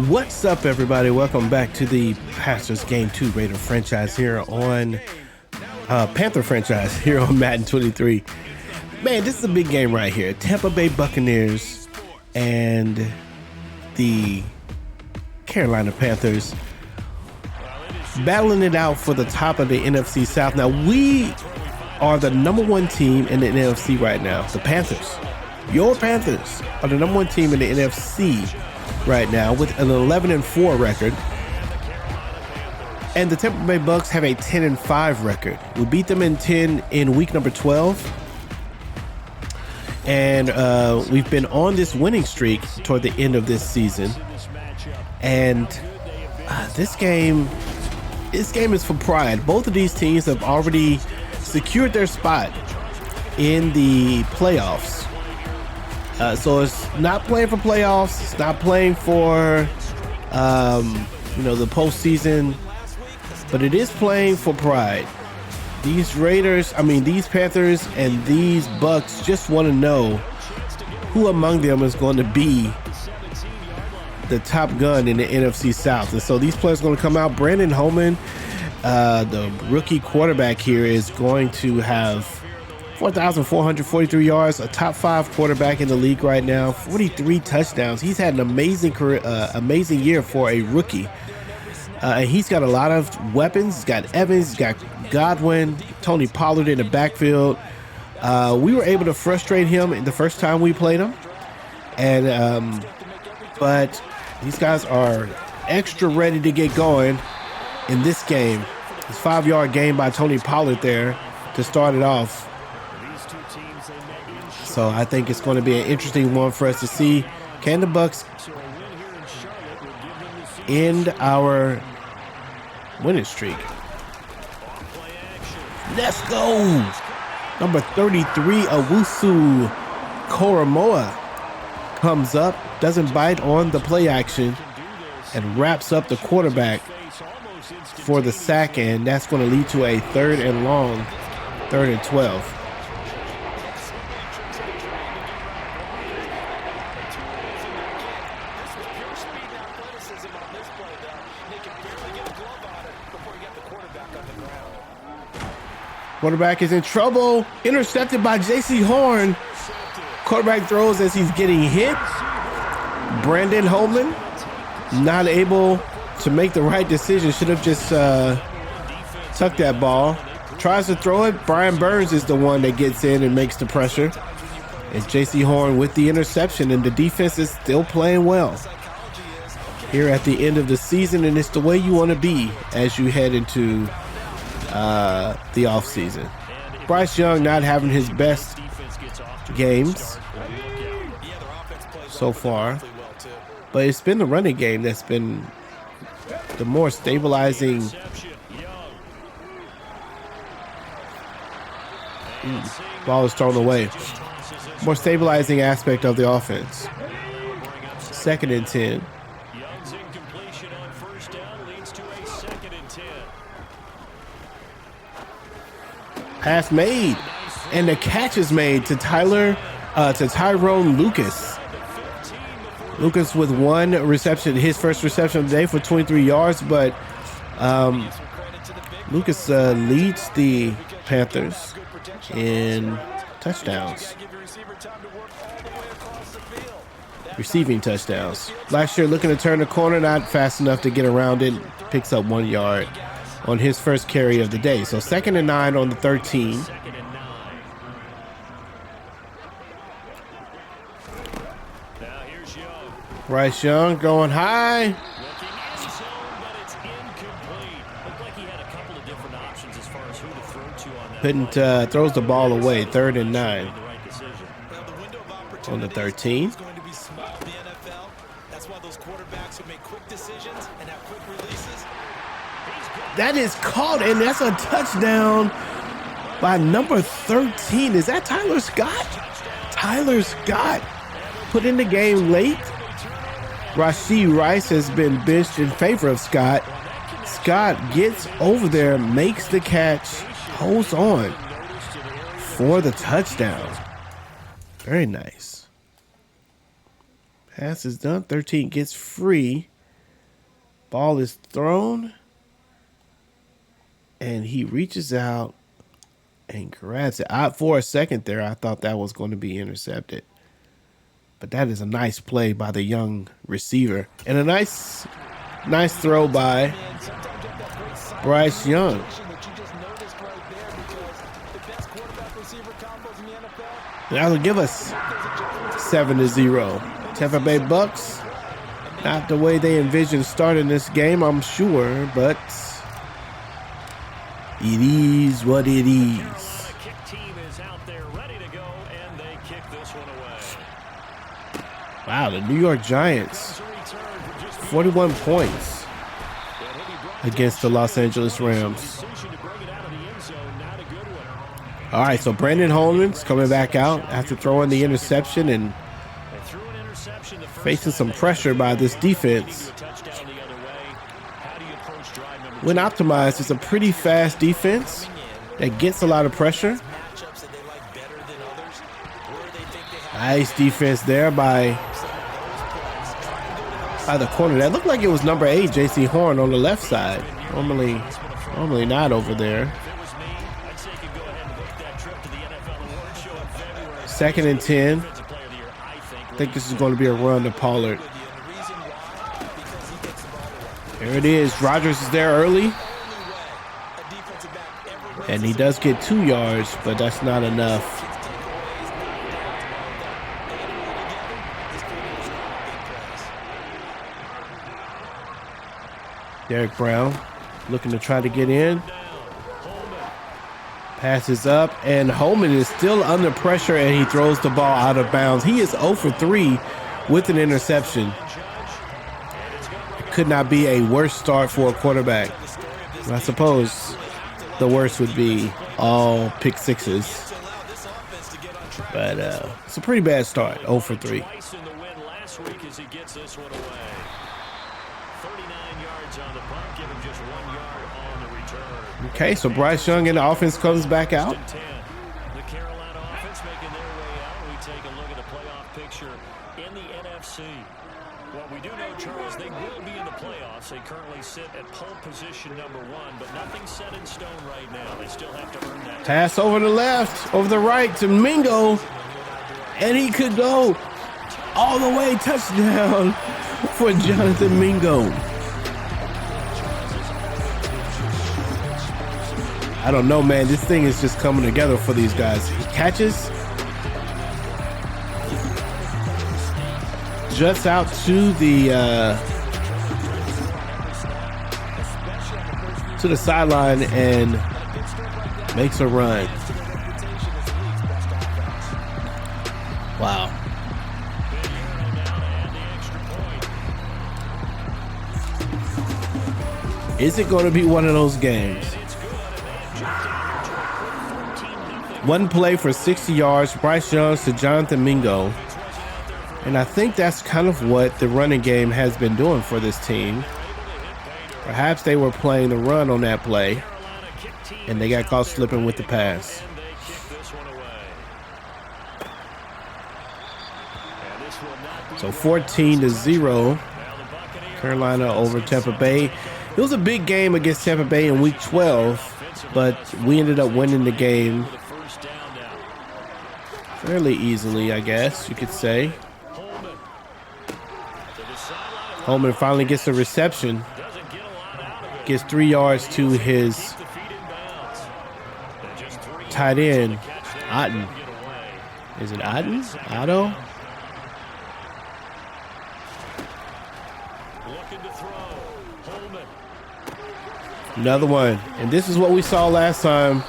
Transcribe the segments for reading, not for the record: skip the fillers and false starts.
What's up, everybody? Welcome back to the Pastors Game 2 Raider franchise here on Panther franchise here on Madden 23. Man, this is a big game right here. Tampa Bay Buccaneers and the Carolina Panthers battling it out for the top of the NFC South. Now, we are the #1 team in the NFC right now. The Panthers, your Panthers, are the #1 team in the NFC right now with an 11-4 record. And the Tampa Bay Bucks have a 10-5 record. We beat them in week number 12. And we've been on this winning streak toward the end of this season. And this game is for pride. Both of these teams have already secured their spot in the playoffs. So it's not playing for playoffs. It's not playing for, the postseason, but it is playing for pride. These these Panthers and these Bucks just want to know who among them is going to be the top gun in the NFC South. And so these players are going to come out. Brandon Holman, the rookie quarterback here, is going to have 4,443 yards, a top 5 quarterback in the league right now, 43 touchdowns. He's had an amazing career, amazing year for a rookie. And he's got a lot of weapons. He's got Evans, he's got Godwin, Tony Pollard in the backfield. We were able to frustrate him the first time we played him. And but these guys are extra ready to get going in this game. This 5-yard game by Tony Pollard there to start it off. So I think it's going to be an interesting one for us to see. Can the Bucks end our winning streak? Let's go. Number 33, Owusu Koromoa, comes up, doesn't bite on the play action, and wraps up the quarterback for the sack, and that's going to lead to a 3rd and long, 3rd and 12. Quarterback is in trouble. Intercepted by J.C. Horn. Quarterback throws as he's getting hit. Brandon Holman not able to make the right decision. Should have just tucked that ball. Tries to throw it. Brian Burns is the one that gets in and makes the pressure. It's J.C. Horn with the interception, and the defense is still playing well here at the end of the season, and it's the way you want to be as you head into the offseason. Bryce Young not having his best games so far, but it's been the running game that's been the more stabilizing. Ball is thrown away. More stabilizing aspect of the offense. 2nd and 10. Pass made, and the catch is made to Tyrone Lucas. Lucas with 1 reception, his first reception of the day for 23 yards, but Lucas leads the Panthers in touchdowns, receiving touchdowns. Blackshear looking to turn the corner, not fast enough to get around it, picks up 1 yard on his first carry of the day. So 2nd and 9 on the 13. Bryce Young going high. Throws the ball away. 3rd and 9 on the 13. That is caught, and that's a touchdown by number 13. Is that Tyler Scott? Tyler Scott put in the game late. Rashee Rice has been benched in favor of Scott. Scott gets over there, makes the catch, holds on for the touchdown. Very nice. Pass is done. 13 gets free. Ball is thrown. And he reaches out and grabs it. For a second there, I thought that was going to be intercepted. But that is a nice play by the young receiver. And a nice throw by Bryce Young. That'll give us 7-0. Tampa Bay Bucks, not the way they envisioned starting this game, I'm sure, but it is what it is. Wow, the New York Giants, 41 points against the Los Angeles Rams. All right, so Brandon Holman's coming back out after throwing the interception and facing some pressure by this defense. When optimized, it's a pretty fast defense that gets a lot of pressure. Nice defense there by the corner. That looked like it was number 8, J.C. Horn, on the left side. Normally not over there. 2nd and 10. I think this is going to be a run to Pollard. There it is. Rodgers is there early. And he does get 2 yards, but that's not enough. Derek Brown looking to try to get in. Passes up, and Holman is still under pressure, and he throws the ball out of bounds. He is 0 for 3 with an interception. It could not be a worse start for a quarterback. I suppose the worst would be all pick sixes. But it's a pretty bad start, 0 for 3. Okay, so Bryce Young and the offense comes back out. The Carolina offense making their way out. We take a look at the playoff picture in the NFC. What we do know, Charles, they will be in the playoffs. They currently sit at pole position number 1, but nothing's set in stone right now. They still have to earn that. Pass over the left, over the right to Mingo, and he could go all the way. Touchdown for Jonathan Mingo. I don't know, man. This thing is just coming together for these guys. He catches, juts out to the sideline and makes a run. Wow. Is it going to be one of those games? One play for 60 yards, Bryce Young to Jonathan Mingo. And I think that's kind of what the running game has been doing for this team. Perhaps they were playing the run on that play, and they got caught slipping with the pass. So 14-0, Carolina over Tampa Bay. It was a big game against Tampa Bay in Week 12, but we ended up winning the game fairly easily, I guess you could say. Holman finally gets a reception. Gets 3 yards to his tight end, Otten. Is it Otten? Otto? Another one. And this is what we saw last time.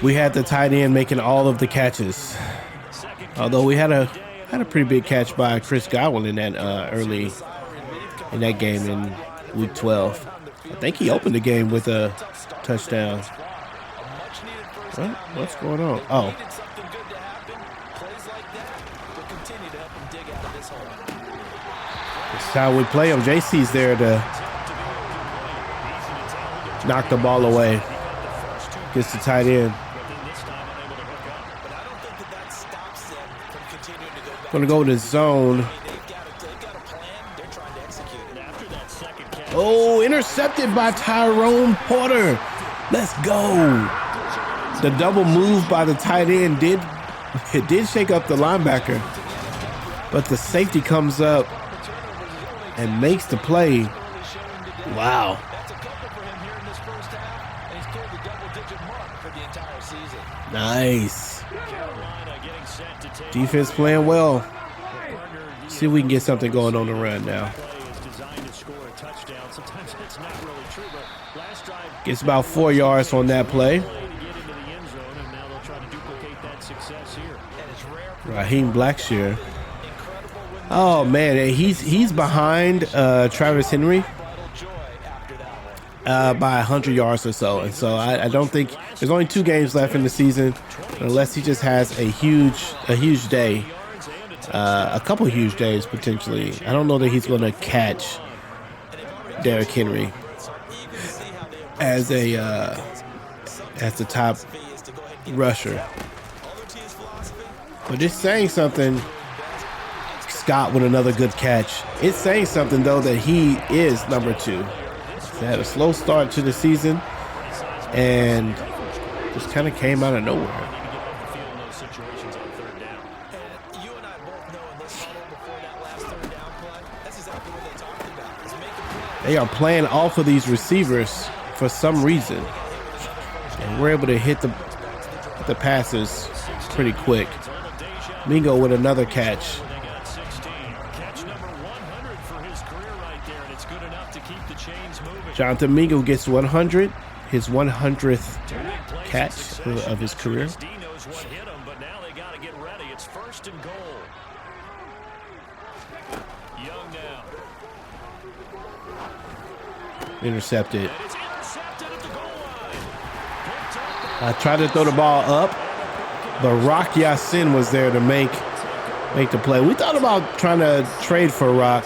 We had the tight end making all of the catches. Although we had a pretty big catch by Chris Godwin in that early in that game in Week 12. I think he opened the game with a touchdown. What's going on? Oh. This is how we play him. JC's there to knock the ball away. Gets the tight end. Gonna go to zone. Oh, intercepted by Tyrone Porter. Let's go. The double move by the tight end did shake up the linebacker, but the safety comes up and makes the play. Wow. Nice. Defense playing well. See if we can get something going on the run now. Gets about 4 yards on that play. Raheem Blackshear. Oh man, he's behind Travis Henry by 100 yards or so, and so I don't think there's only 2 games left in the season, unless he just has a huge day, a couple huge days potentially. I don't know that he's going to catch Derrick Henry as the top rusher. But it's saying something. Scott with another good catch. It's saying something though that he is number 2. They had a slow start to the season and just kind of came out of nowhere. They are playing off of these receivers for some reason, and we're able to hit the passes pretty quick. Mingo with another catch. Jonathan Mingo gets 100, his 100th catch of his career. Intercepted. I tried to throw the ball up, but Rock Yassin was there to make the play. We thought about trying to trade for Rock.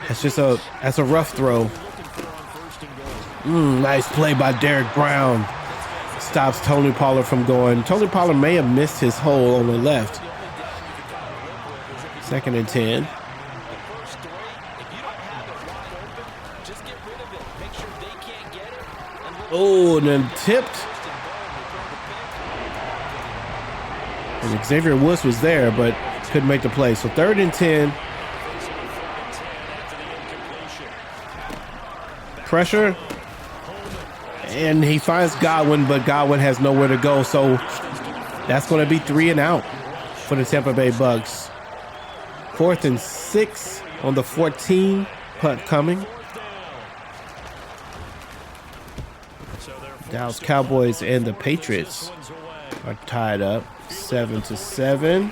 That's a rough throw. Nice play by Derek Brown. Stops Tony Pollard from going. Tony Pollard may have missed his hole on the left. 2nd and 10. Oh, and then tipped. And Xavier Woods was there, but couldn't make the play. So 3rd and 10. Pressure. And he finds Godwin, but Godwin has nowhere to go. So that's going to be 3 and out for the Tampa Bay Bucks. 4th and 6 on the 14. Punt coming. Dallas Cowboys and the Patriots are tied up 7-7. A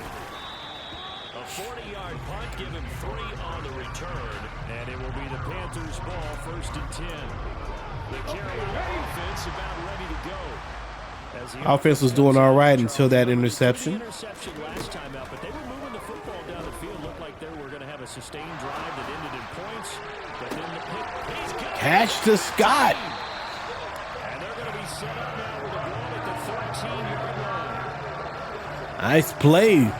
40-yard punt, give him 3 on the return, and it will be the Panthers' ball, 1st and 10. The Carolina offense about ready to go. Offense was doing all right until that interception. Last time out, but they were moving the football down the field. Looked like they were going to have a sustained drive that ended in points. But then the pick, catch to Scott. And they're going to be set up now with a ball at the 13-yard line. Nice play.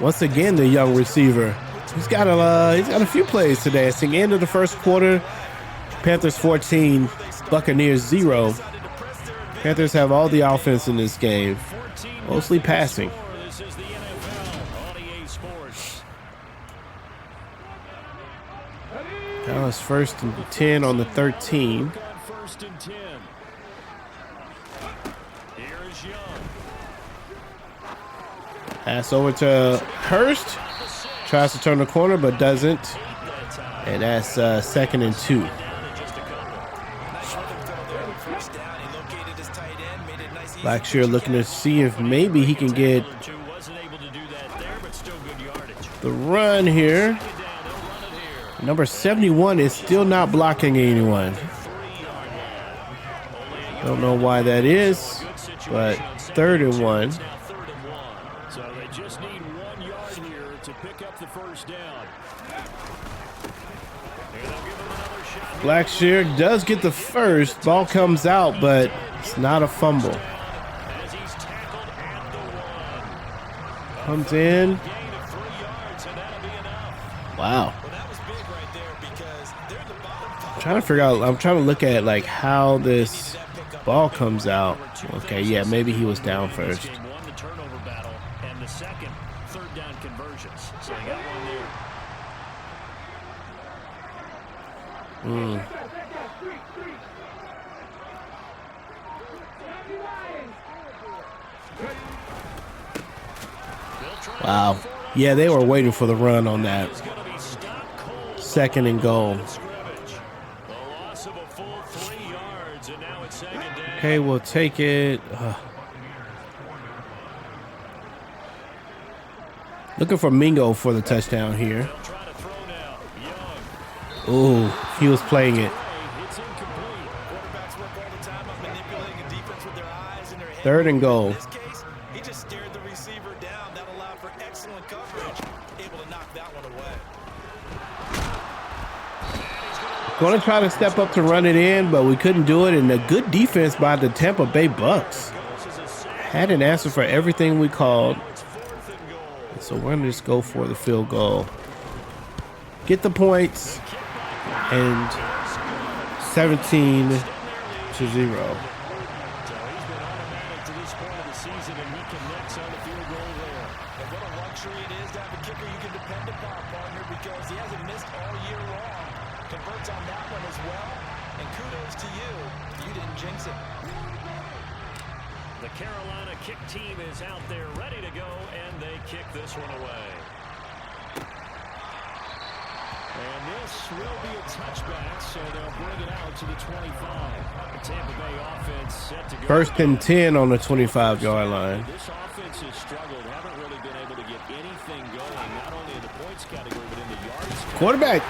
Once again, the young receiver. He's got a few plays today. It's the end of the first quarter. Panthers 14, Buccaneers 0. Panthers have all the offense in this game, mostly passing. This is the NFL on EA Sports. Now it's 1st and 10 on the 13. 1st and 10. Here is Young. Pass over to Hurst. Tries to turn the corner, but doesn't. And that's 2nd and 2. Blackshear looking to see if maybe he can get the run here. Number 71 is still not blocking anyone. Don't know why that is, but 3rd and 1. So they just need 1 yard here to pick up the first down. Blackshear does get the first. Ball comes out, but it's not a fumble. As he's tackled Comes in. Wow. I'm trying to figure out. I'm trying to look at like how this ball comes out. Okay, yeah, maybe he was down first. Won the turnover battle and the second third down conversions. So they got one there. Wow. Yeah, they were waiting for the run on that. Second and goal. Okay, we'll take it. Looking for Mingo for the touchdown here. Ooh, he was playing it. Third and goal. He just stared the receiver down. That allowed for excellent coverage. Able to knock that one away. Going to try to step up to run it in, but we couldn't do it. And a good defense by the Tampa Bay Bucks. Had an answer for everything we called. So we're going to just go for the field goal. Get the points. And 17-0. Converts on that one as well, and kudos to you. You didn't jinx it. The Carolina kick team is out there ready to go, and they kick this one away. And this will be a touchback, so they'll bring it out to the 25. The Tampa Bay offense set to go. First and 10 on the 25-yard line. This offense has struggled, haven't really been able to get anything going, not only in the points category, but in the yards. Quarterback.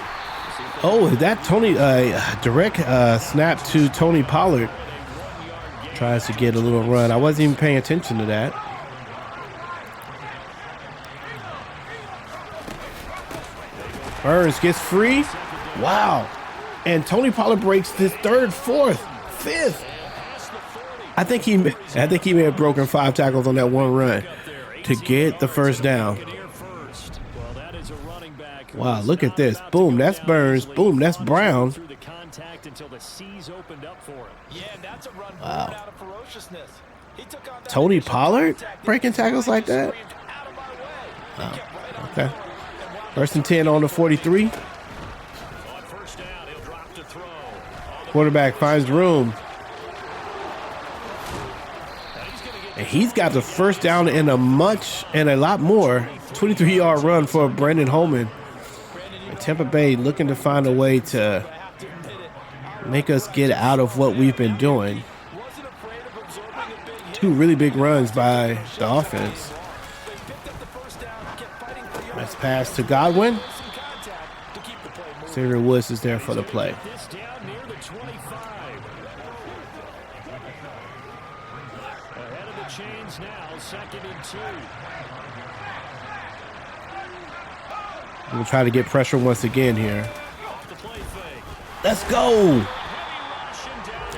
Oh, is that Tony? Direct snap to Tony Pollard. Tries to get a little run. I wasn't even paying attention to that. Burns gets free. Wow. And Tony Pollard breaks his third, fourth, fifth. I think he may have broken 5 tackles on that one run to get the first down. Wow, look at this. Boom, that's Burns. Boom, that's Brown. Wow. Tony Pollard breaking tackles like that? Wow. Okay. First and 10 on the 43. Quarterback finds room. And he's got the first down and a lot more. 23-yard run for Brandon Holman. And Tampa Bay looking to find a way to make us get out of what we've been doing. 2 really big runs by the offense. Nice pass to Godwin. Xavier Woods is there for the play. Ahead of the chains now, second and 2. We'll try to get pressure once again here. Let's go.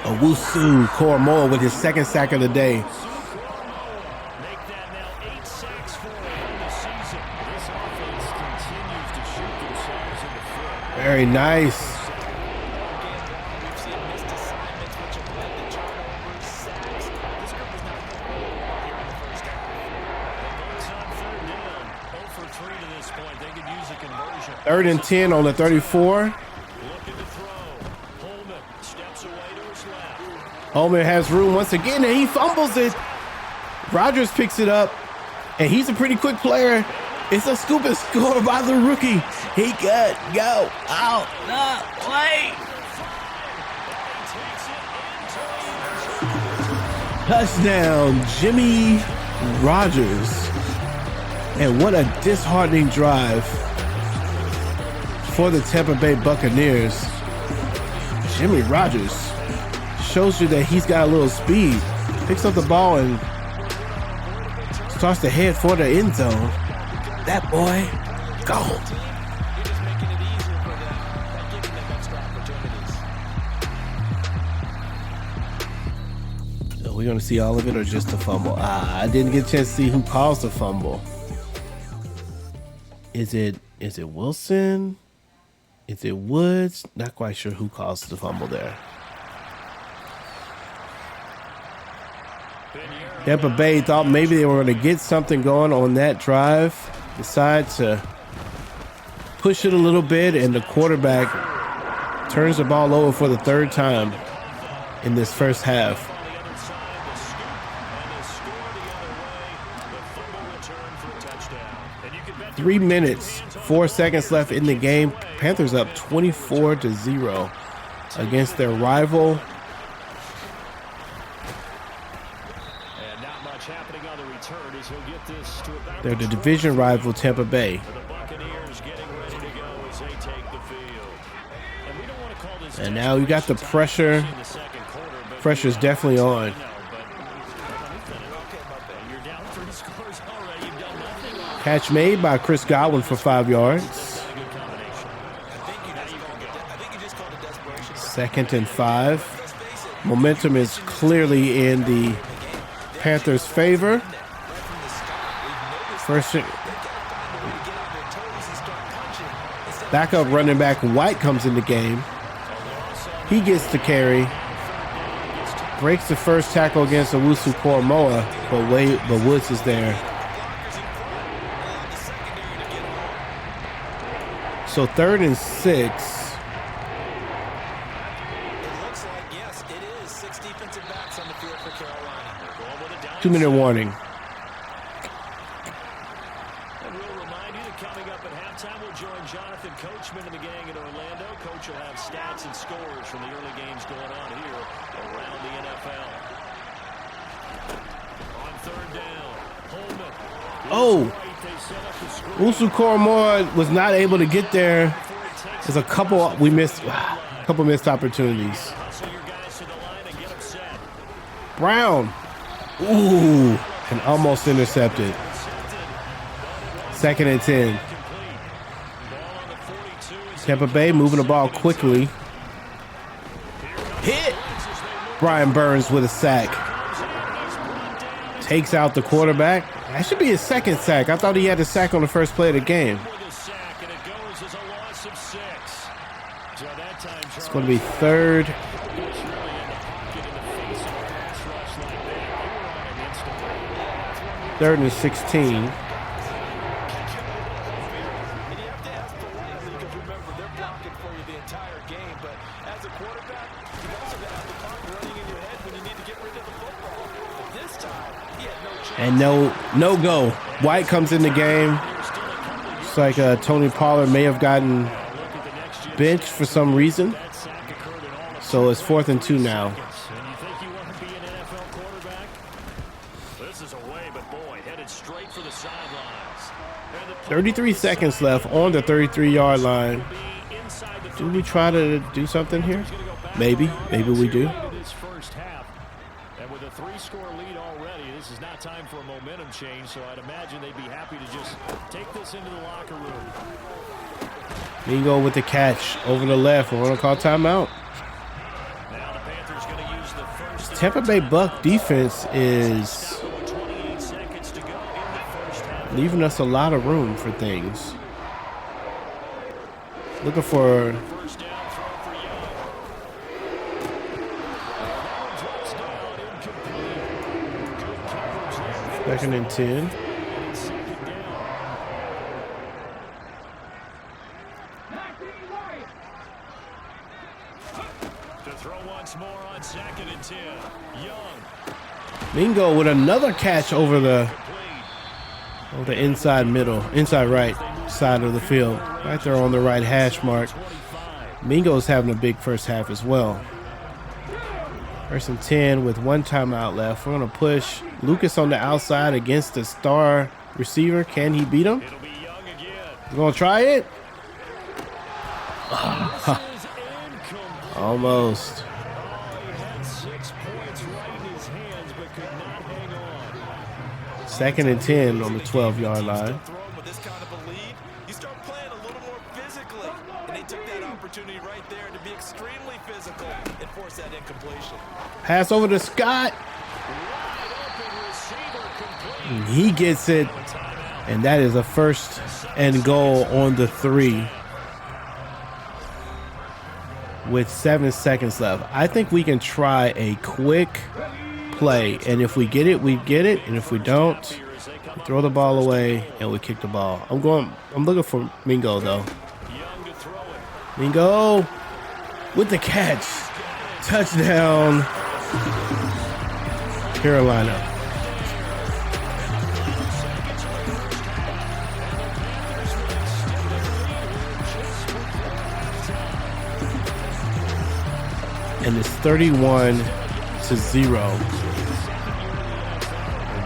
Owusu Koromoa with his second sack of the day. Very nice. Third and 10 on the 34. Holman has room once again, and he fumbles it. Rodgers picks it up, and he's a pretty quick player. It's a scoop and score by the rookie. He could go out the way. Touchdown, Jimmy Rodgers. And what a disheartening drive for the Tampa Bay Buccaneers. Jimmy Rodgers shows you that he's got a little speed. Picks up the ball and starts to head for the end zone. That boy, gone. So we're going to see all of it or just a fumble? I didn't get a chance to see who caused the fumble. Is it Wilson? Is it Woods? Not quite sure who caused the fumble there. Tampa Bay thought maybe they were going to get something going on that drive. Decide to push it a little bit, and the quarterback turns the ball over for the third time in this first half. 3 minutes, 4 seconds left in the game. Panthers up 24-0 against their rival. And not much happening on the return as he'll get this to about They're the division rival Tampa Bay. the Buccaneers getting ready to go as they take the field. And we don't want to call this And now you got the pressure. in the second quarter, but Pressure's definitely on. you're down 3 scores already. You've done nothing. Catch made by Chris Godwin for 5 yards. Good combination. I think you just called it desperation. 2nd and 5. Momentum is clearly in the Panthers' favor. First, backup running back White comes in the game. He gets the carry, breaks the first tackle against Owusu Koromoa, but Woods is there. So 3rd and 6. It looks like, yes, it is 6 defensive backs on the field for Carolina. 2-minute warning. And we'll remind you that coming up at halftime, we'll join Jonathan Coachman and the gang in Orlando. Coach will have stats and scores from the early games going on here around the NFL. On 3rd down, Holman. Oh, Owusu Koromoa was not able to get there. There's a couple missed opportunities. Brown. Ooh, and almost intercepted. 2nd and 10. Tampa Bay moving the ball quickly. Hit. Brian Burns with a sack. Takes out the quarterback. That should be his 2nd sack. I thought he had a sack on the first play of the game. It's going to be 3rd. 3rd and 16. And no go. White comes in the game. It's like Tony Pollard may have gotten benched for some reason. So it's 4th and 2 now. 33 seconds left on the 33-yard line. Do we try to do something here? Maybe we do. And with a 3-score lead already, this is not time for a momentum change, so I'd imagine they'd be happy to just take this into the locker room. Mingo with the catch over the left. We're going to call timeout. Now the Panthers going to use the first. Tampa Bay Buck defense is 28 seconds to go in the first half. leaving us a lot of room for things. Looking for First down throw for Young. Drops down, incomplete. Good coverage there. 2nd and 10. Second down. To throw once more on 2nd and 10. Young. Mingo with another catch over the inside right side of the field. Right there on the right hash mark. Mingo's having a big first half as well. 1st and 10 with 1 timeout left. We're going to push Lucas on the outside against the star receiver. Can he beat him? It'll be Young again. We're going to try it. This is incomplete. Almost. He had 6 points right in his hands, but could not hang on. 2nd and 10 on the 12-yard line. With this kind of a lead, you start playing a little more physically. And they took that opportunity right there to be extremely physical and force that incompletion. Pass over to Scott. Wide open receiver complete. He gets it. And that is a 1st and goal on the 3 with 7 seconds left. I think we can try a quick play, and if we get it, we get it, and if we don't, we throw the ball away and we kick the ball. I'm looking for Mingo though. Mingo with the catch. Touchdown, Carolina. And it's 31-0.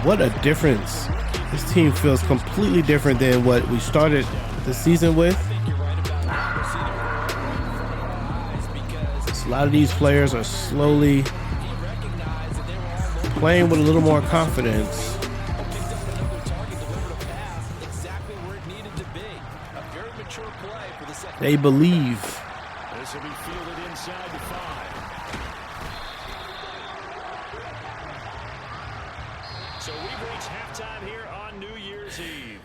What a difference. This team feels completely different than what we started the season with. A lot of these players are slowly playing with a little more confidence. They believe. This will be fielded inside the 5. So we've reached halftime here on New Year's Eve.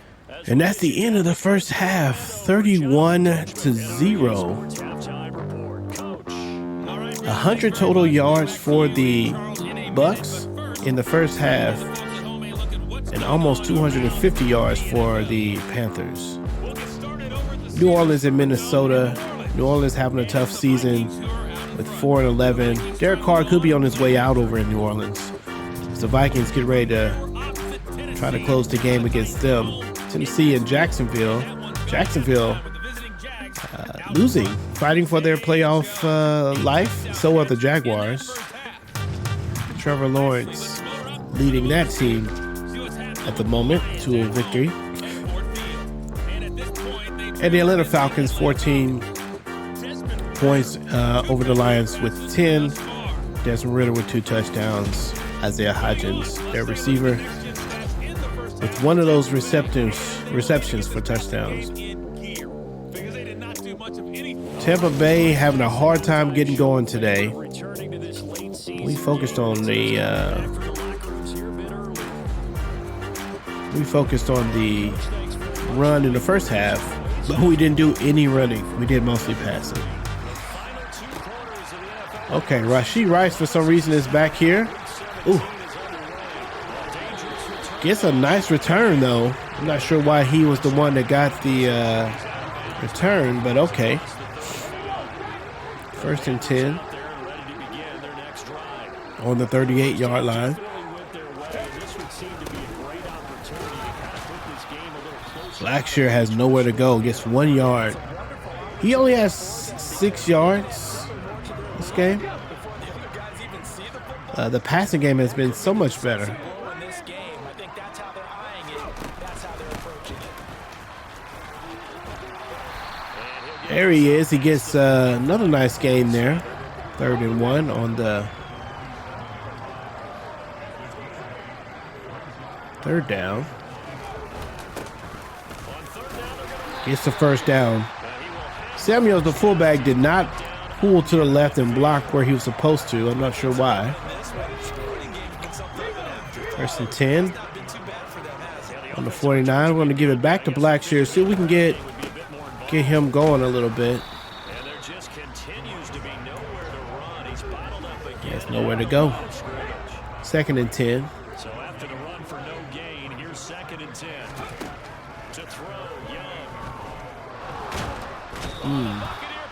And that's the end of the first half, 31-0. 100 total yards for the Bucks in the first half, and almost 250 yards for the Panthers. New Orleans and Minnesota. New Orleans having a tough season with 4-11. Derek Carr could be on his way out over in New Orleans as the Vikings get ready to try to close the game against them. Tennessee and Jacksonville losing, fighting for their playoff life. So are the Jaguars. Trevor Lawrence leading that team at the moment to a victory. And the Atlanta Falcons 14 points over the Lions with 10. Desmond Ridder with 2 touchdowns. Isaiah Hodgins, their receiver, with one of those receptions for touchdowns. Tampa Bay having a hard time getting going today. We focused on the run in the first half, but we didn't do any running. We did mostly passing. Okay, Rashee Rice for some reason is back here. Ooh. Gets a nice return though. I'm not sure why he was the one that got the return, but okay. 1st and 10 on the 38-yard line. Blackshear has nowhere to go. Gets 1 yard. He only has 6 yards this game. The passing game has been so much better. There he is. He gets another nice gain there. 3rd and 1 on the 3rd down. Gets the 1st down. Samuels, the fullback, did not pull to the left and block where he was supposed to. I'm not sure why. 1st and 10 on the 49. We're going to give it back to Blackshear. See if we can get him going a little bit. There's nowhere to go. 2nd and 10. So after the run for no gain, here's 2nd and 10. To throw, Young.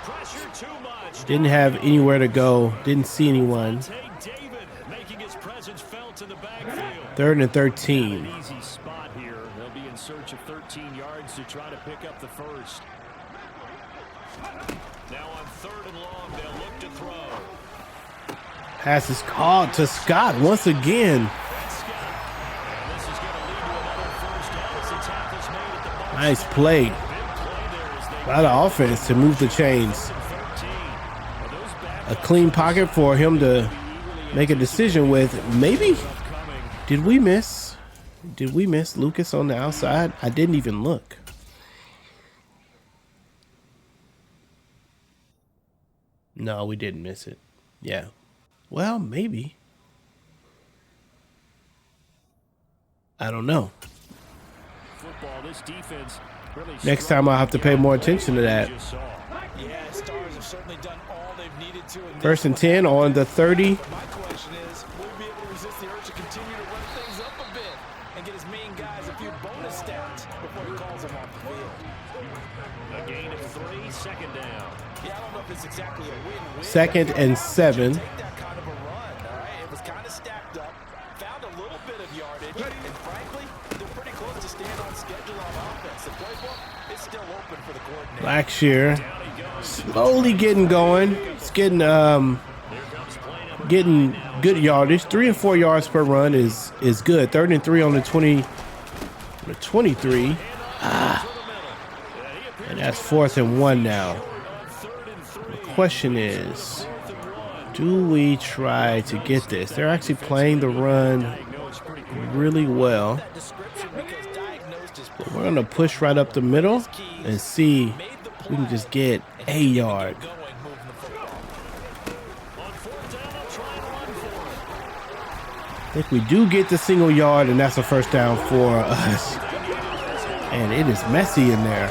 Pressure too much. Didn't have anywhere to go. Didn't see anyone. Making his presence felt in the backfield. 3rd and 13. Easy spot here. They'll be in search of 13 yards to try to pick up the 1st. Now on 3rd and long, they'll look to throw. Pass is caught to Scott once again. Nice play by the offense to move the chains. A clean pocket for him to make a decision with. Maybe, did we miss Lucas on the outside? I didn't even look. No, we didn't miss it. Yeah. Well, maybe. I don't know. Next time I'll have to pay more attention to that. Yeah, Stars have certainly done all they've needed to. First and 10 on the 30. My question is, will we be able to resist the urge to continue to run things up a bit and get his main guys a few bonus stats before he calls them off the field? A gain of 3, second down. Yeah, I don't know if it's exactly a win-win. Second and 7. Take that kind of a run, all right? It was kind of stacked up, found a little bit of yardage, and frankly, they're pretty close to staying on schedule on offense. The playbook is still open for the coordinator. Blackshear slowly getting going. It's getting good yardage. 3 and 4 yards per run is good. 3rd and 3 on the 23. And that's 4th and 1 now. The question is, do we try to get this? They're actually playing the run really well. But we're going to push right up the middle and see if we can just get a yard. I think we do get the single yard, and that's a first down for us. And it is messy in there.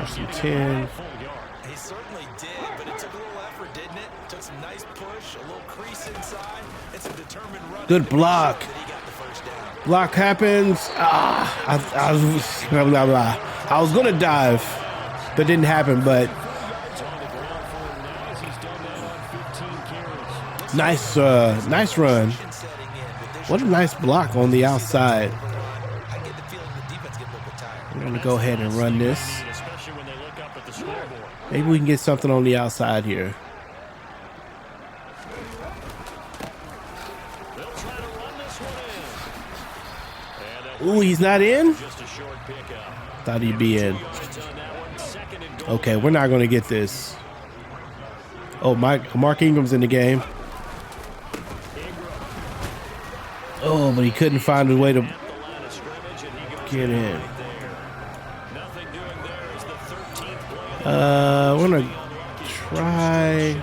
First and 10. He certainly did, but it took a little effort, didn't it? Took some nice push, a little crease inside, and some determined running. Good block. Block happens. I was gonna dive, but didn't happen. But nice run. What a nice block on the outside. We're gonna go ahead and run this. Maybe we can get something on the outside here. Ooh, he's not in? Thought he'd be in. Okay, we're not going to get this. Oh, Mark Ingram's in the game. Oh, but he couldn't find a way to get in. We're going to try.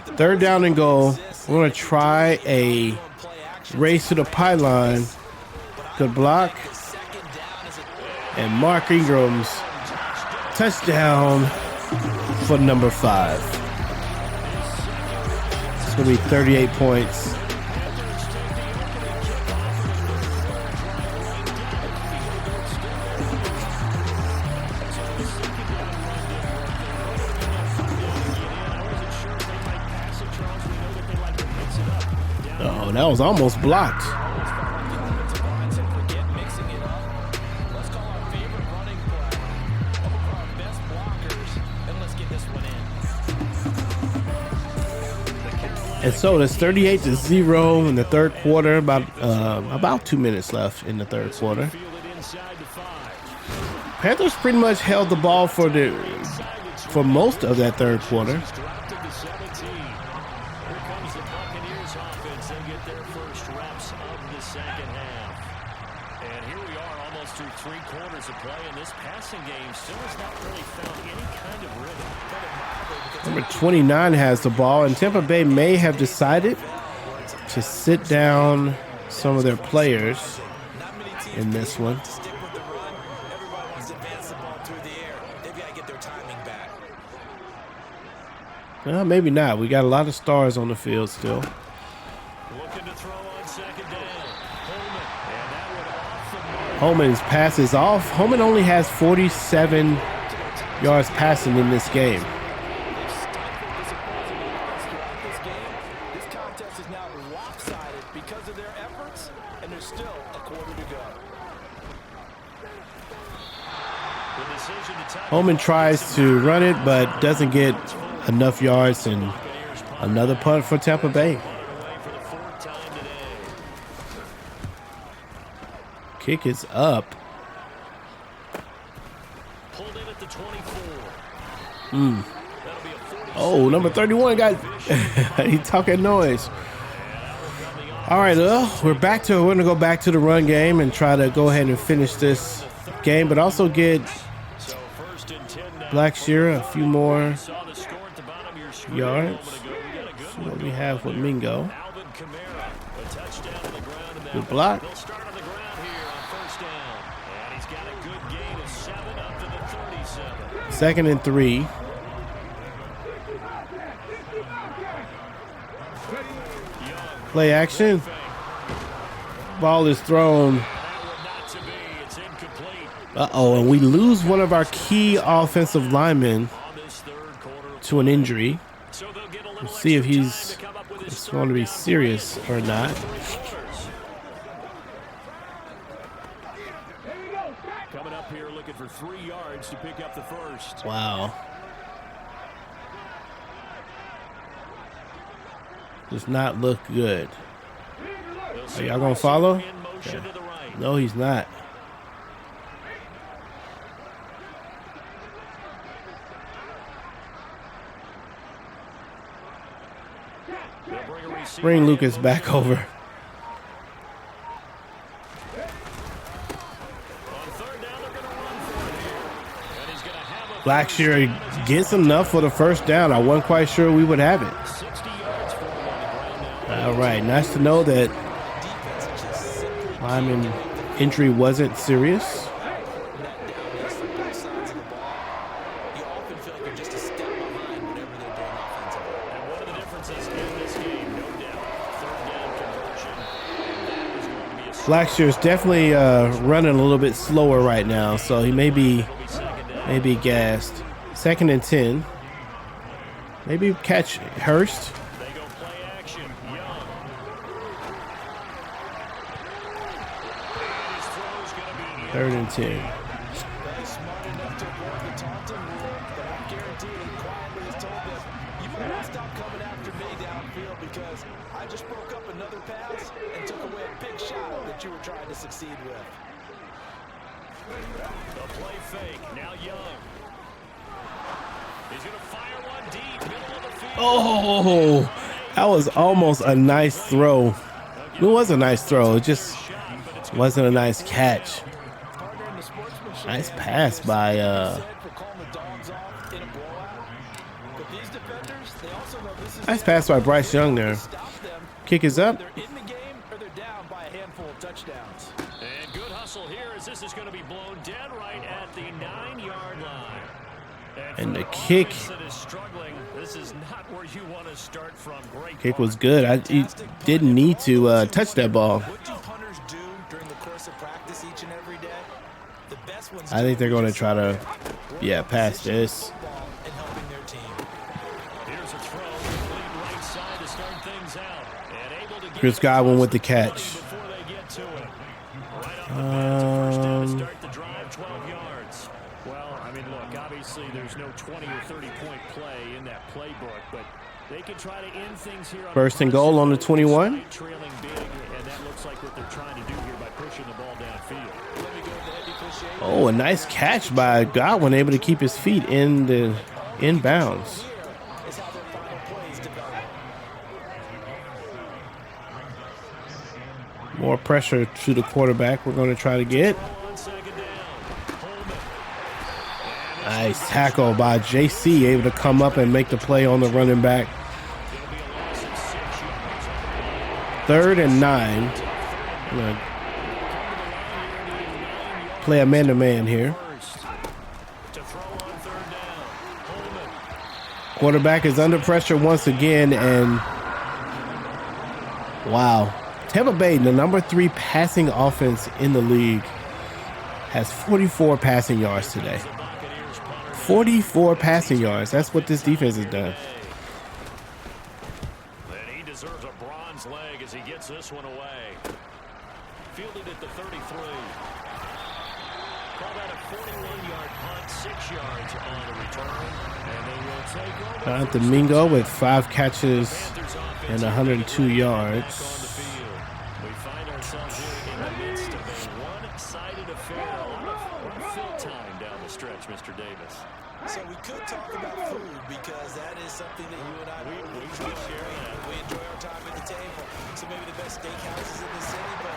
3rd down and goal. We're going to try a race to the pylon. Good block. And Mark Ingram's touchdown for number 5. It's going to be 38 points. Oh, that was almost blocked. And so it's 38-0 in the 3rd quarter. About 2 minutes left in the 3rd quarter. Panthers pretty much held the ball for most of that 3rd quarter. Here comes the Buccaneers offense. They get their first reps of the second half. And here we are almost through 3 quarters of play, and this passing game still has not really found any kind of rhythm. Number 29 has the ball, and Tampa Bay may have decided to sit down some of their players in this one. Well, maybe not. We got a lot of stars on the field still. Looking to throw on second down. Holman's pass is off. Holman only has 47 yards passing in this game. This contest is now lopsided because of their efforts, and there's still a quarter to go. Holman tries to run it, but doesn't get enough yards, and another punt for Tampa Bay. Kick is up. Oh, number 31 got he talking noise. All right, we're gonna go back to the run game and try to go ahead and finish this game, but also get Blackshear a few more yards. See what we have with Mingo. Good block. They'll start on the ground here on first down. And he's got a good gain of 7 up to the 37. 2nd and 3. Play action. Ball is thrown. Uh-oh, and we lose one of our key offensive linemen to an injury. We'll see if he's going to be serious or not. Coming up here looking for 3 yards to pick up the first. Wow. Does not look good. Are y'all going to follow? Yeah. No, he's not. Bring Lucas back over. Blackshear gets enough for the first down. I wasn't quite sure we would have it. All right, nice to know that lineman injury wasn't serious. Blackshear's definitely running a little bit slower right now, so he may be gassed. 2nd and 10. Maybe catch Hurst. 3rd and 10. I just broke up another pass and took away a big shot that you were trying to succeed with. The play fake. Now Young. He's going to fire one deep, middle of the field. Oh, that was almost a nice throw. It was a nice throw. It just wasn't a nice catch. Nice pass by nice pass by Bryce Young there. Kick is up. And good hustle here as this is going to be blown dead right at the 9-yard line. And the kick. This is not where you want to start from. Great kick was good. He didn't need to touch that ball. What do punters do during the course of practice each and every day? The best ones I think they're going to try to, pass this. Chris Godwin with the catch. Well, I mean, look, obviously there's no 20 or 30-point play in that playbook, but they can try to end things here. 1st and goal on the 21. Trailing big, and that looks like what they're trying to do here by pushing the ball downfield. Oh, a nice catch by Godwin, able to keep his feet in bounds. More pressure to the quarterback we're going to try to get. Nice tackle by JC, able to come up and make the play on the running back. 3rd and 9. Play a man-to-man here. Quarterback is under pressure once again, and wow. Tampa Bay, the number 3 passing offense in the league, has 44 passing yards today. 44 passing yards. That's what this defense has done. And he deserves a bronze leg as he gets this one away. Fielded at the 33. Call that a 41-yard punt, 6 yards on the return. And they will take over. Domingo with 5 catches and 102 yards. We find ourselves here in the midst of a one-sided affair. A lot of fill time down the stretch, Mr. Davis. So we could talk about food because that is something that you and I we enjoy our time at the table. So maybe the best steakhouses in the city, but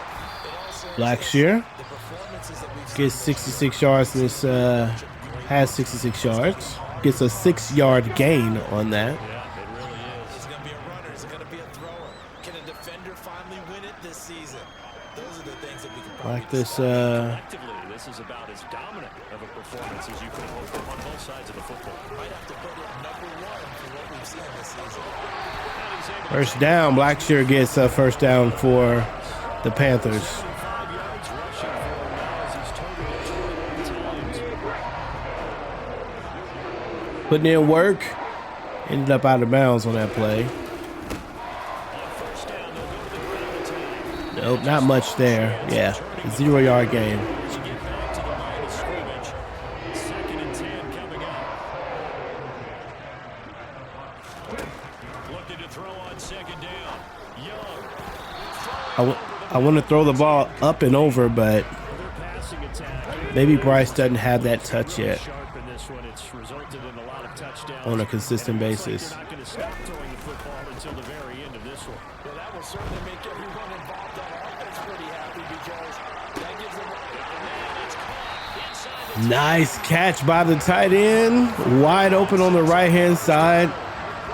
it also Blackshear the performances that we've gets 66 yards. This has 66 yards. Gets a 6-yard gain on that. Is it going to be a runner? Is it going to be a thrower? Can a defender finally win it this season? Those are the things that we can probably Like this, collectively, this is about as dominant of a performance as you can hope for on both sides of the football. might have to put it #1 for what we've seen this season. first down. Blackshear gets a first down for the Panthers. 5 yards rushing for him now as he's targeted 21 times. Putting in work. Ended up out of bounds on that play. On first down, they'll go to the ground attack. Nope, not much there. Yeah, 0-yard game. To get back to the line of scrimmage. 2nd and 10 coming up. Looking to throw on 2nd down. Young. I want to throw the ball up and over, but Their passing attack. maybe Bryce doesn't have that touch yet Sharp in this one. It's resulted in a lot of touchdowns. on a consistent And it looks like basis. they're not going to stop throwing the football until the very end of this one. Well, that will certainly make everyone involved on offense pretty happy because that gives them Nice catch by the tight end. Wide open on the right-hand side.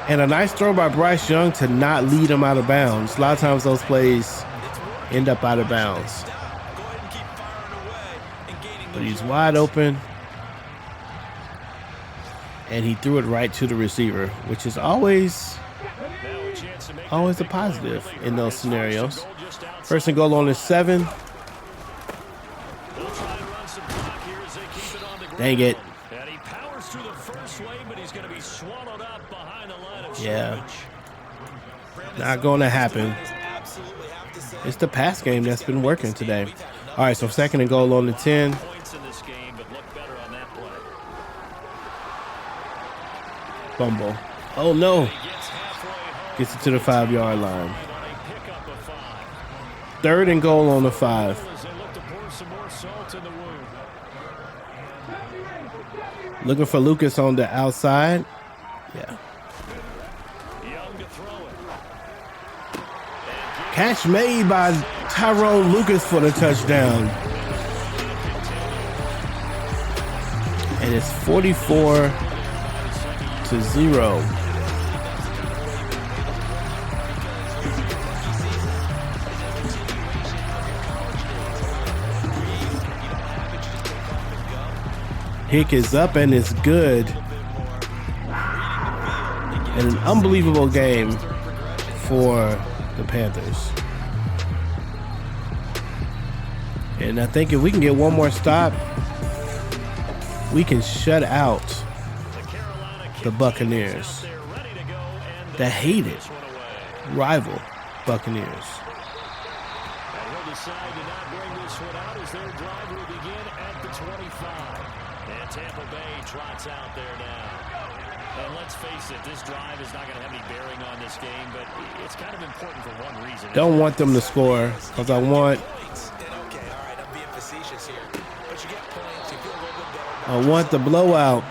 And a nice throw by Bryce Young to not lead him out of bounds. A lot of times those plays end up out of bounds. But he's wide open. And he threw it right to the receiver, which is always a positive in those scenarios. First and goal on the 7. Dang it. And he powers through the first wave, but he's going to be swallowed up behind the line of Yeah. scrimmage. Not going to happen. It's the pass game that's been working today. All right, so 2nd and goal on the 10. Points in this game, but look better on that play. Fumble. Oh, no. He gets halfway home Gets it to the 5-yard line. on a pickup of 5. 3rd and goal on the 5. As they look to pour some more salt in the wound. Looking for Lucas on the outside. Yeah. Young to throw it. Catch made by Tyrone Lucas for the touchdown. And it's 44-0. Hick is up and it's good. And an unbelievable game for the Panthers. And I think if we can get one more stop, we can shut out the Buccaneers, the hated rival Buccaneers. And he'll decide to not bring this one out as their drive will begin at the 25. And Tampa Bay trots out there now. And let's face it, this drive is not going to have any bearing on this game, but it's kind of important for one reason. Don't want them to score because I want the blowout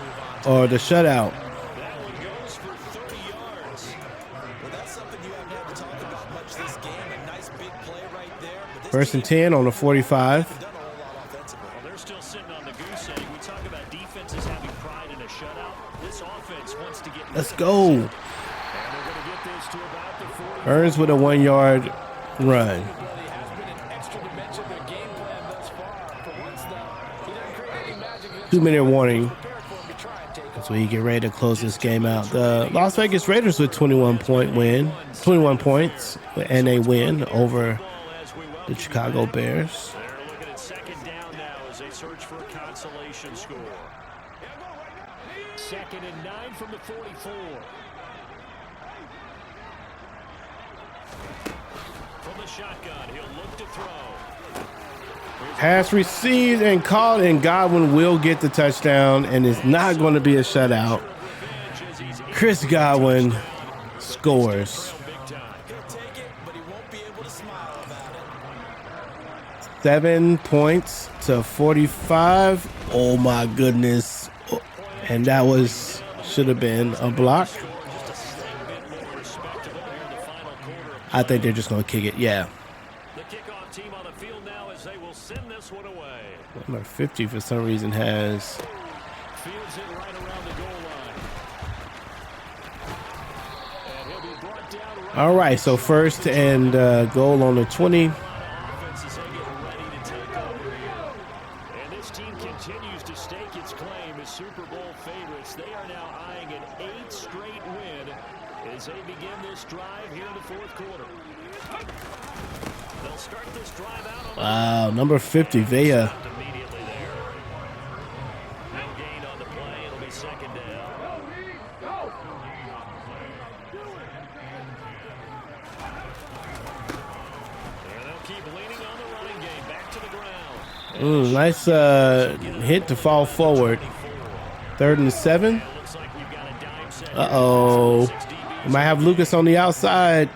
or the shutout. That one goes for 30 yards. Well, that's something you haven't had to talk about much this game. A nice big play right there. But this 1st and 10 on the 45. done a whole lot offensively. Well, they're still sitting on the goose egg. We talk about defenses having pride in a shutout. This offense wants to get Let's go. And they're going to get this to about the 40. Burns with a 1-yard run. Really has been an extra dimension to their game plan thus far. For once, though, he doesn't create any magic. 2-minute warning. Prepared for him to try and take it. So we get ready to close this game out. The Las Vegas Raiders with 21 points and a win over the Chicago Bears. They're looking at 2nd down now as they search for a consolation score. 2nd and 9 from the 44. From the shotgun, he'll look to throw. Pass received and caught, and Godwin will get the touchdown, and it's not going to be a shutout. Chris Godwin scores. Big time. He'll take it, but he won't be able to smile about it. 7 points to 45. Oh my goodness. And that should have been a block. I think they're just going to kick it. Yeah. The kickoff team on the field now as they will send this one away. Number 50 for some reason has Fields it right around the goal line. And he'll be brought down All right, so first and goal on the 20. Offense as they get ready to take over here. And this team continues to stake its claim as Super Bowl favorites. They are now eyeing an 8th straight win as they begin this drive here in the fourth quarter. They'll start this drive out on Wow, number 50, Vea. immediately there. No gain on the play. It'll be second down. And they'll keep leaning on the running game. Back to the ground. Nice hit to fall forward. 3rd and 7. Looks like we've got a dime set. Uh-oh. We might have Lucas on the outside.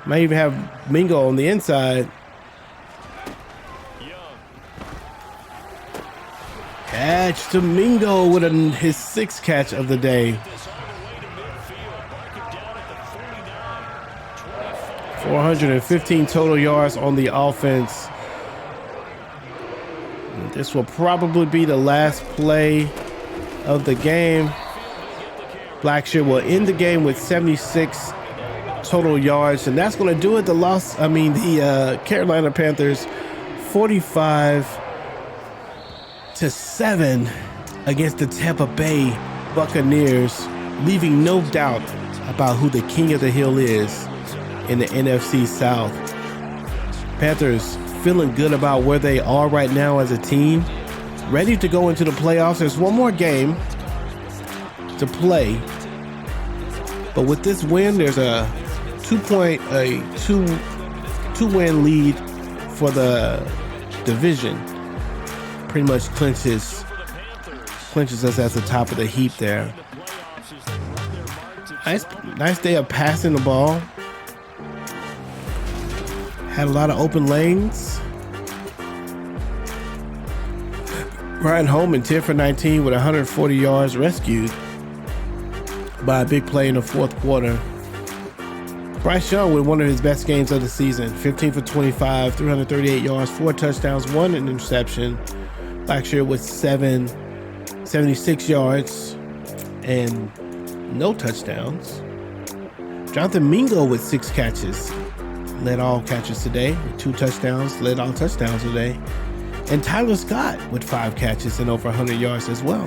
Might even have Mingo on the inside. Young. Catch to Mingo with his 6th catch of the day. This all the way to midfield. Mark it down at the 49. 415 total yards on the offense. This will probably be the last play of the game. Blackshear will end the game with 76 total yards, and that's going to do it. The Carolina Panthers 45-7 against the Tampa Bay Buccaneers, leaving no doubt about who the king of the hill is in the NFC South. Panthers feeling good about where they are right now as a team, ready to go into the playoffs. There's one more game to play, but with this win, there's a two-win lead for the division. Pretty much clinches us at the top of the heap there. Nice day of passing the ball. Had a lot of open lanes. Ryan Holman 10 for 19 with 140 yards, rescued by a big play in the fourth quarter. Bryce Young with one of his best games of the season, 15 for 25, 338 yards, 4 touchdowns, 1 interception. Blackshear with 76 yards and no touchdowns. Jonathan Mingo with 6 catches, led all catches today, with 2 touchdowns, led all touchdowns today. And Tyler Scott with 5 catches and over 100 yards as well.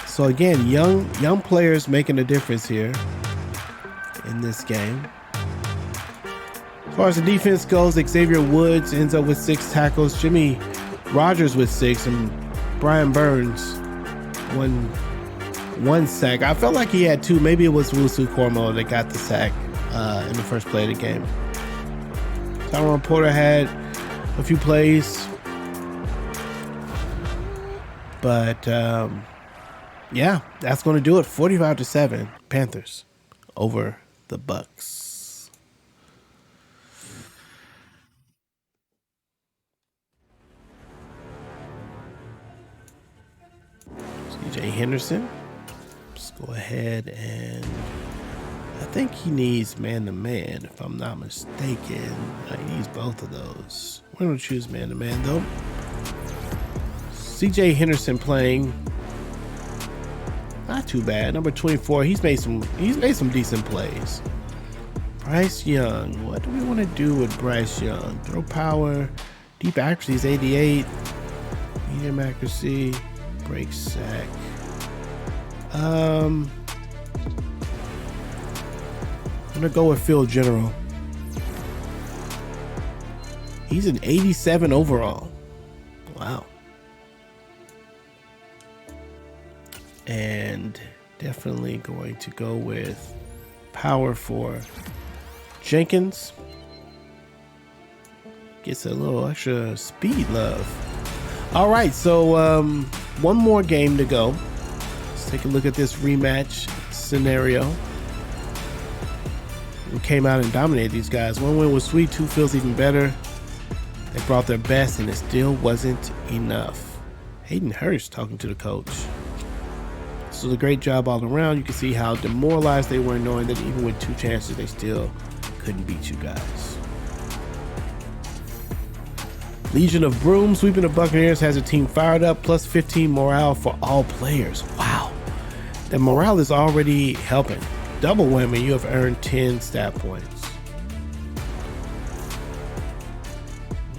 So again, young players making a difference here in this game. As far as the defense goes, Xavier Woods ends up with 6 tackles, Jimmy Rogers with 6, and Brian Burns one sack. I felt like he had 2. Maybe it was Wusu Cormo that got the sack in the first play of the game. Tyrone Porter had a few plays, but yeah, that's going to do it. 45-7, Panthers over the Bucks. CJ Henderson. Let's go ahead, and I think he needs man-to-man, if I'm not mistaken. He needs both of those. We're going to choose man-to-man, though. CJ Henderson playing. Not too bad. Number 24, he's made some decent plays. Bryce Young. What do we want to do with Bryce Young? Throw power. Deep accuracy is 88. Medium accuracy. Break sack. I'm gonna go with Field General. He's an 87 overall. Wow. And definitely going to go with power for Jenkins. Gets a little extra speed love. All right, so one more game to go. Let's take a look at this rematch scenario. We came out and dominated these guys. One win was sweet, 2 feels even better. They brought their best, and it still wasn't enough. Hayden Hurst talking to the coach. So a great job all around. You can see how demoralized they were, knowing that even with 2 chances, they still couldn't beat you guys. Legion of Broom sweeping the Buccaneers has a team fired up, plus 15 morale for all players. Wow. The morale is already helping. double whammy. You have earned 10 stat points.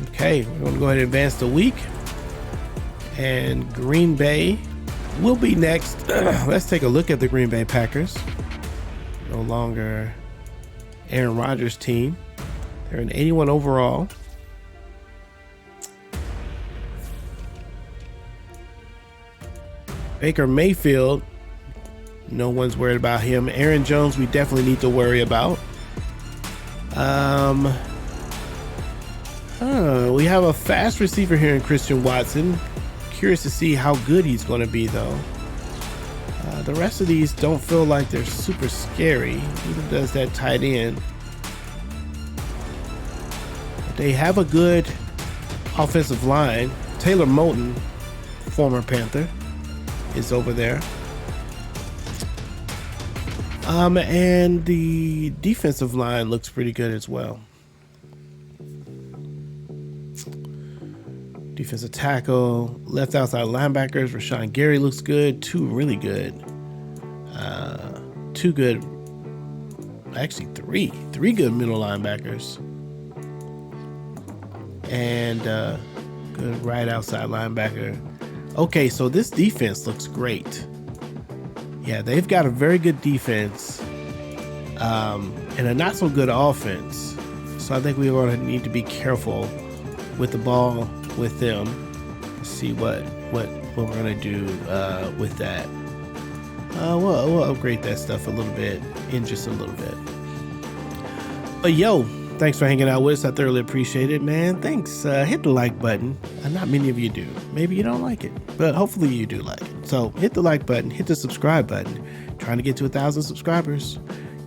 Okay, we're going to go ahead and advance the week. And Green Bay will be next. Let's take a look at the Green Bay Packers. No longer Aaron Rodgers' team. They're an 81 overall. Baker Mayfield, no one's worried about him. Aaron Jones, we definitely need to worry about. We have a fast receiver here in Christian Watson. Curious to see how good he's going to be, though. The rest of these don't feel like they're super scary. Neither does that tight end. But they have a good offensive line. Taylor Moton, former Panther, is over there. And the defensive line looks pretty good as well. Defensive tackle, left outside linebackers, Rashawn Gary looks good. Two really good. Two good. Actually, three good middle linebackers. And good right outside linebacker. Okay, so this defense looks great. Yeah, they've got a very good defense and a not so good offense. So I think we're going to need to be careful with the ball with them. Let's see what we're going to do with that. We'll upgrade that stuff a little bit in just a little bit. But yo, thanks for hanging out with us. I thoroughly appreciate it, man. Thanks. Hit the like button. Not many of you do. Maybe you don't like it, but hopefully you do like it. So hit the like button, hit the subscribe button. Trying to get to 1,000 subscribers.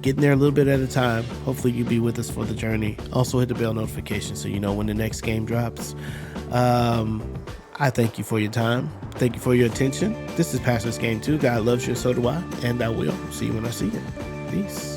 Getting there a little bit at a time. Hopefully you'll be with us for the journey. Also hit the bell notification so you know when the next game drops. I thank you for your time. Thank you for your attention. This is Pastor's Game 2. God loves you, so do I. And I will see you when I see you. Peace.